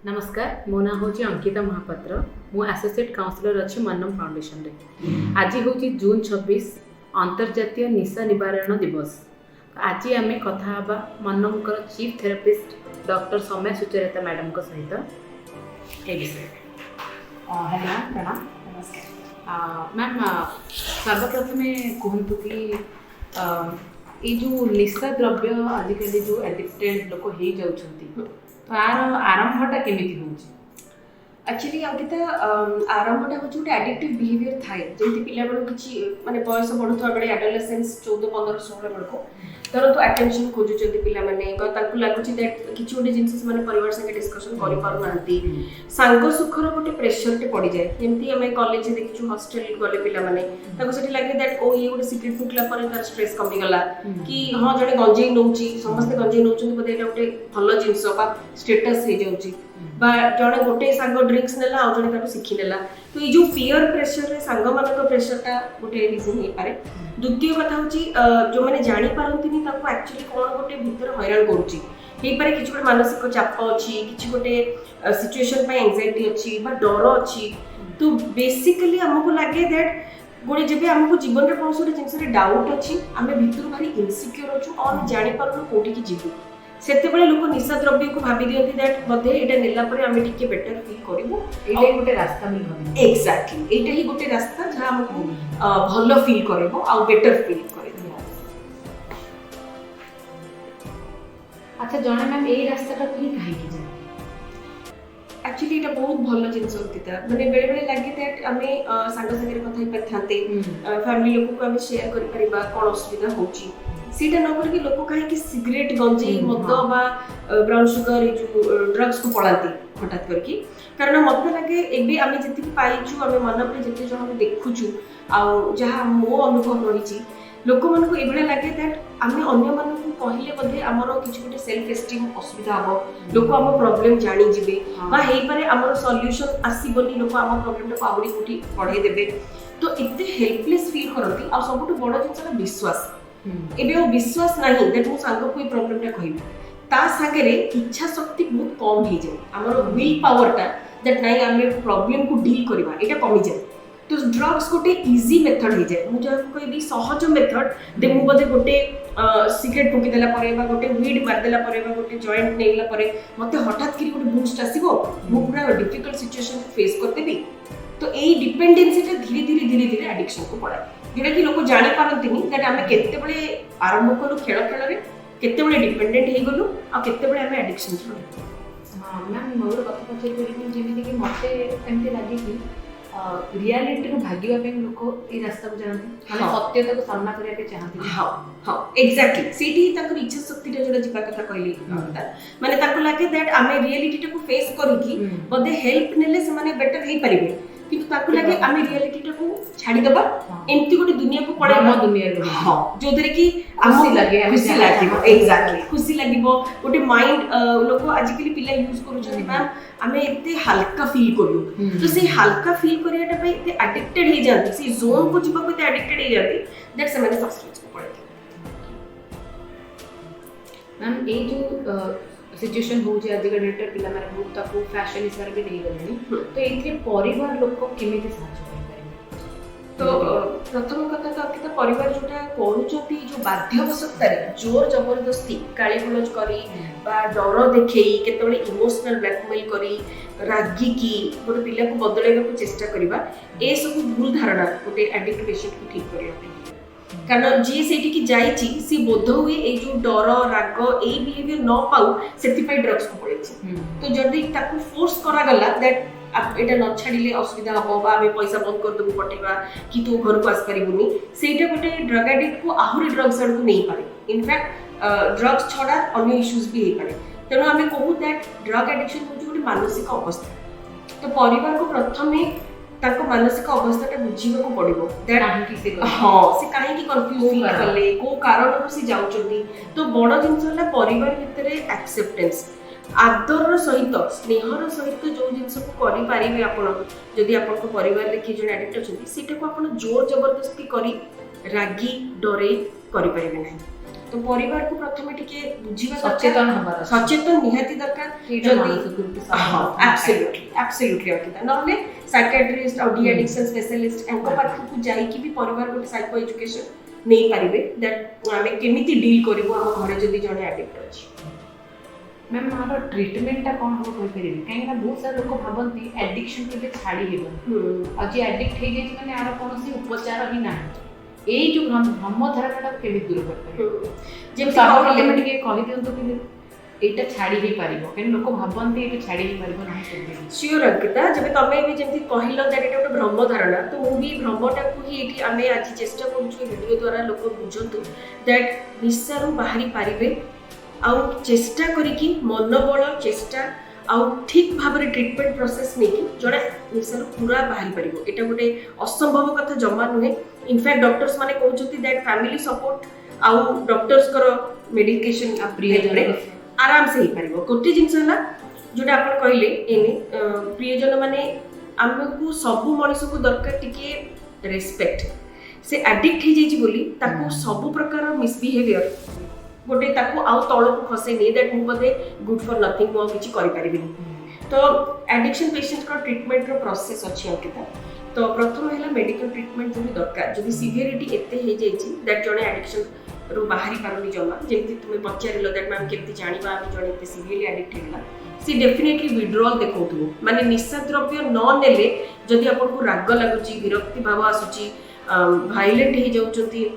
नमस्कार, मो ना हूँ अंकिता महापात्र। मु एसोसिएट काउंसिलर अच्छी मन्नम फाउंडेशन रे। आज हूँ जून 26 अंतर्जातीय निशा निवारण दिवस। आज आम कथा हाँ Mannam chief therapist doctor Soumya Sucharita madam सहित ए विषय। हेलो प्रणाम। मैम सर्वप्रथम कहतु कि ये जो निशा द्रव्य आजिकल जो एडिक्टेड लोक हो जाउछंती तार आरंभटा केमिति होउछि? एक्चुअली अंकिता आरंभटा हूँ गोटे एडिक्टिव बिहेवियर थाए जमी पिला बेलू कि माने बयस बढ़ुवा बेले एडोलेसेंस 14 15 16 बेलू तुरंत अटेंशन खोजुଛନ୍ତି ପିଲାମାନେ ବା ତାଙ୍କୁ ଲାଗୁଛି दैट କିଛି ଗୋଟେ ଜିନିଷ ସେମାନେ ପରିବାର संगे डिस्कशन କରି ପାରୁନାହାନ୍ତି ସାଙ୍ଗ ସୁଖର ଗୋଟେ ପ୍ରେସରଟେ ପଡି ଯାଏ ଯେମିତି ଆମେ କଲେଜ ଦେଖିଛୁ ହଷ୍ଟେଲ ଗଲେ ପିଲାମାନେ ତାଙ୍କୁ ସେଠି ଲାଗେ दैट ଓ ଇଏ ଗୋଟେ ସିକ୍ରେଟ ଫୁକିଲା ପରେ ତାର ଷ୍ଟ୍ରେସ୍ କମି ଗଲା କି ହଁ ଜଣେ ଗଞ୍ଜେଇ ନଉଛି ସମସ୍ତେ ଗଞ୍ଜେଇ ନଉଛନ୍ତି ବୋଧେ ଏଟା ଗୋଟେ ଭଲ ଜିନିଷ ବା स्टेटस हे जाଉଛି बा जड़े गोटे सांग ड्रिंक्स नेला आ जड़े ताको शिखी नेला तो ये जो पीयर प्रेशर रे सांग मानक प्रेशरटा गोटे रीजन हे पारे। द्वितीय कथा होची जो माने जानि पारंतिनी ताको एक्चुअली कोन गोटे भीतर हैरान करूची हे पारे किछ गोटे मानसिक चाप अछि किछ गोटे सिचुएशन पे एंजाइटी अछि बा डर अछि तो बेसिकली हमको लागे दैट गोटे जेबे हमको जीवन रे कोन गोटे जिंस रे डाउट अछि आमे भीतर भारी इनसिक्योर अछु और जानि पारनु कोठी की जीवु सेते बेले लोक निशा द्रव्य को भाबी दियंती दैट बधे एटा नेला परे आमे टिके बेटर फील करिवो एटा गोटे रास्ता मिल एग्जैक्टली एटा ही गोटे रास्ता जहा हमको भलो फील करिवो आ बेटर फील करिवो। अच्छा जणे मैम ए रास्ताटा कोही काहे की जाय एक्चुअली एटा बहुत भलो जिंस होतिता माने बेले बेले लागि दैट आमे सांग संगे कथा ही परथांते फैमिली लोक को आमे शेयर करि परिबा कोन असुविधा होची सीटा न करके लोक कहीं कि सिगरेट गंजेई मद बा ब्राउन शुगर ये जो ड्रग्स को पड़ाती हठात करके कारण मत लगे एबे आमे जति पाइछु आमे मन पे जति जो हम देखुछु आ जहा मो अनुभव रहिछि लोक मन को एबे लगे दैट आमे अन्य मन को कहिले बधे हमरो किछ गोटे सेल्फ एस्टीम असुविधा हो लोक हम प्रॉब्लम जानि जिबे बा हेई पारे हमरो सॉल्यूशन आसीबनी लोक हम प्रॉब्लम को आबरी कोठी पढाई देबे तो इते हेल्पलेस फील करती आ सबटु बड़ जिंसला विश्वास एबे वो विश्वास नहीं दैट मो सांग कोई प्रॉब्लम टा कहबी ता सागे रे इच्छा शक्ति बहुत कम हो जाए हमरो विल पावर टा दैट नहीं आमे प्रॉब्लम को डील करबा एटा कमी जाए तो ड्रग्स गोटे इजी मेथड हो जाए मु जो कहबी सहज मेथड दे मु बदे गोटे सिगरेट फुकी देला परे बा गोटे वीड मार देला परे बा गोटे जॉइंट नेला परे मते हठात करी गोटे बूस्ट आसीबो मु पूरा डिफिकल्ट सिचुएशन फेस करते भी तो एई डिपेंडेंसी टा धीरे धीरे एडिक्शन को पड़ाए जोटा कि लोक जानि पारंतिनी दैट आमे केते बळे आरंभ करू खेल खेल रे केते बळे डिपेंडेंट हे गलु आ केते बळे आमे एडिक्शन छु। हां मैम मोर कथा पछे करी जेमिति कि मते एमते लागे कि रियलिटी रो भागिवा पे लोक ए रास्ता को जानती माने सत्यता को सामना करिया के चाहती। हां हां एग्जैक्टली सेठी ताकर इच्छा शक्ति टा जोटा जिपा कथा कहली माने ताको लागे दैट आमे रियलिटी टा को फेस करू कि बदे हेल्प नेले से माने बेटर हे परिबे किंतु ताको लागे आमे रियलिटी टा को छाडी दबा एंती गोटे दुनिया को पड़े हम दुनिया रो हां जो दरे कि खुशी लागे एग्जैक्टली खुशी लागिबो गोटे माइंड लोक आजिकली पिला यूज करू जति मैम आमे एते हल्का फील करू तो से हल्का फील करियाटा पे एते एडिक्टेड हे जाती से जोन को जिबा को एते एडिक्टेड हे जाती दैट से मैंने सब्सटेंस को पड़े मैम ए जो सिचुएशन हो जे आदि डेट पिला मारे बहुत ताको फैशन हिसाब रे नहीं गलेनी तो एथि परिवार लोक केमिति सहायता करै तो प्रथम कथा तो कि परिवार जोटा करूचती जो बाध्यवशक्ता रे जोर जबरदस्ती गाली गलौज करी बा डर देखेई केतबेले इमोशनल ब्लैकमेल करी रागी की गोटे पिला को बदलाइबा को चेष्टा करबा ए सब भूल धारणा गोटे एडिक्ट पेशेंट को ठीक करिया कारण जी सेठी की जाईची सी बोध हुए ए जो डर राग ए बिहेवियर न पाऊ सेति पई ड्रग्स को पड़ेछि तो जदी ताको फोर्स करा गला दैट एटा न छाडिले असुविधा हो बा आमे पैसा बंद कर दबु पटेबा कि तू घर को आस परिबुनी सेटा गोटे ड्रग एडिक्ट को आहुरी ड्रग्स आड़ को नहीं पारे इनफैक्ट ड्रग्स छडा अन्य इश्यूज भी हे पारे तेणु आमे कहू दैट ड्रग एडिक्शन हो गोटे मानसिक अवस्था तो परिवार को प्रथमे ताको मानसिक अवस्थाटा बुझीबा को पड़िबो दैट काहे से हां से काहे की कंफ्यूज फील करले को कारण से जाउचंदी तो बड़ जिंस होला परिवार भितर एक्सेप्टेंस आदर सहित स्नेहर सहित जो जिनस को करि पारिबे आपण जदि आपण को परिवार रे कि जण एडिक्ट अछंती सेटा को आपण जोर जबरदस्ती करी रागी डरे करि पारिबे नै तो परिवार को प्रथम टिके बुझिबा सचेतन हबार अछि। सचेतन निहाती दरकार एब्सोल्युटली अंकिता नहले साइकियाट्रिस्ट और डी एडिक्शन स्पेशलिस्ट एंको पाख को जाई कि भी परिवार को साइको एजुकेशन नहीं पारिबे दैट हमें केमिति डील करबो हम घरे जदी जने एडिक्ट अछि। मैम मार ट्रीटमेंट कौन हो कोई करिवे कहीं बहुत सारे लोग भावती एडिक्शन के छाड़ी हेबन आज एडिक्ट हे जाय माने आर कोनोसी उपचार ही ना ए जो भ्रम धारणा केबे दूर करते जे साहब में टिके कहि दियंतो कि एटा छाड़ी ही पारिबो कहीं लोग भावती एटा छाड़ी ही पारिबो ना केबे श्योर अंकिता जब तमे भी जेमति कहिलो दैट एटा भ्रम धारणा तो मु भी भ्रमटा को ही एठी आमे आज चेष्टा करू वीडियो द्वारा लोक बुझंतु दैट निस्सारू बाहरी पारिबे आउ चेष्टा करिकी मनोबल चेष्टा आउ ठीक भाव ट्रीटमेंट प्रोसेस नहीं जड़े निशार पूरा बाहरी पारिबो एटा गोटे असंभव कथा जमा नुहे इनफैक्ट डॉक्टर्स माने कहउछथि दैट फैमिली सपोर्ट आउ डॉक्टर्स करो मेडिकेशन प्रियजन आराम से ही पारिबो कोटे जिंस हला जोटा आपण कहले एने प्रियजन माने हमकु सब मनुष्य को दरकार टिके रेस्पेक्ट से एडिक्ट ही जेछि बोली ताको सब प्रकार मिसबिहेवियर गोटे ताको आउ तळको खसे नै दैट मु बदे गुड फॉर नथिंग मु किछि करि परिबिनी तो एडिक्शन पेशेंट का ट्रीटमेंट रो प्रोसेस अछि अंकिता तो प्रथम हैला मेडिकल ट्रीटमेंट जो दरकार जदि सिवियरिटी एते हे जेछि दैट जणे एडिक्शन रो बाहरी पारुनी जमा जेमति तुमे पचारिलो दैट मैम केमति जानिबा हम जणे एते सिवियरली एडिक्ट हैला सी डेफिनेटली विड्रॉल देखौथबो माने निशा द्रव्य न नेले जदि आपन को राग लागुची विरक्ति भाव आसुची वायलेंट हे जाउचंती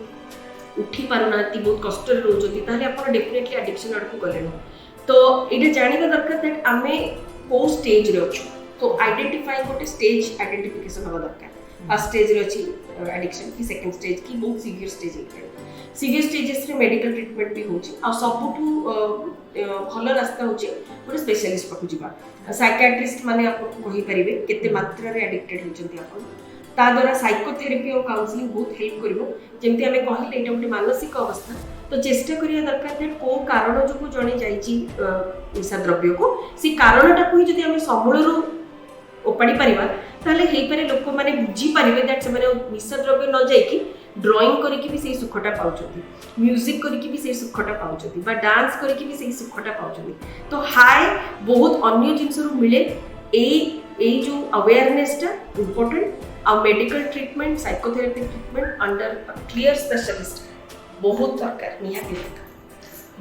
उठी पारुना बहुत कष्ट रोचती ताले आपण डेफिनेटली एडिक्शन आड़ को गले तो एटा जानिबा दरकार दैट आमे को स्टेज रे अछु तो आइडेंटिफाई गोटे स्टेज आइडेंटिफिकेशन हवा दरकार फर्स्ट स्टेज रे अछि एडिक्शन की सेकंड स्टेज की बहुत सीवियर स्टेज है सीवियर स्टेजेस रे मेडिकल ट्रीटमेंट भी होची आ सबुठु भल रास्ता होची गोटे स्पेशलिस्ट पाखु जिबा साइकियाट्रिस्ट माने आपको कहि परिबे केते मात्रा रे एडिक्टेड होचंती आपण ता द्वारा साइकोथेरेपी और काउंसलिंग बहुत हेल्प करिवो जेमति हमें कहले एटा गोटे मानसिक अवस्था तो चेष्टा करिया दरकार दैट को कारण जो जणे जाईची निशा द्रव्य को सी कारणटा को जदि हमें समूलरू ओपाड़ी परिबा ताले हेई पारे लोक माने बुझी परिबे दैट से माने निशा द्रव्य न जाईकी ड्राइंग करके भी सेही सुखटा पाउछथि म्यूजिक करके भी सेही सुखटा पाउछथि बा डांस करके भी सेही सुखटा पाउछथि तो हाय बहुत अन्य जिंसरु मिले ए जो अवेयरनेस टा इंपोर्टेंट और medical treatment psychotherapy treatment under clear specialist बहुत दरकार निहाती दरकार।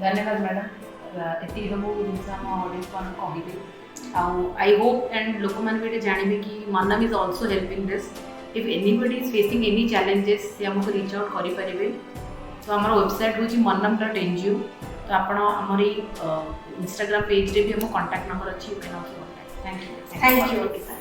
धन्यवाद मैडम एति सब जिनस हम ऑडियंस को कहिबे आई होप एंड लोक मान भी जानबे कि Mannam is also helping this if anybody is facing any challenges से हमको रीच आउट करि परिबे तो हमर वेबसाइट होची mannam.ngo तो आपण हमर इंस्टाग्राम पेज रे भी हम कांटेक्ट नंबर अछि you can also contact thank you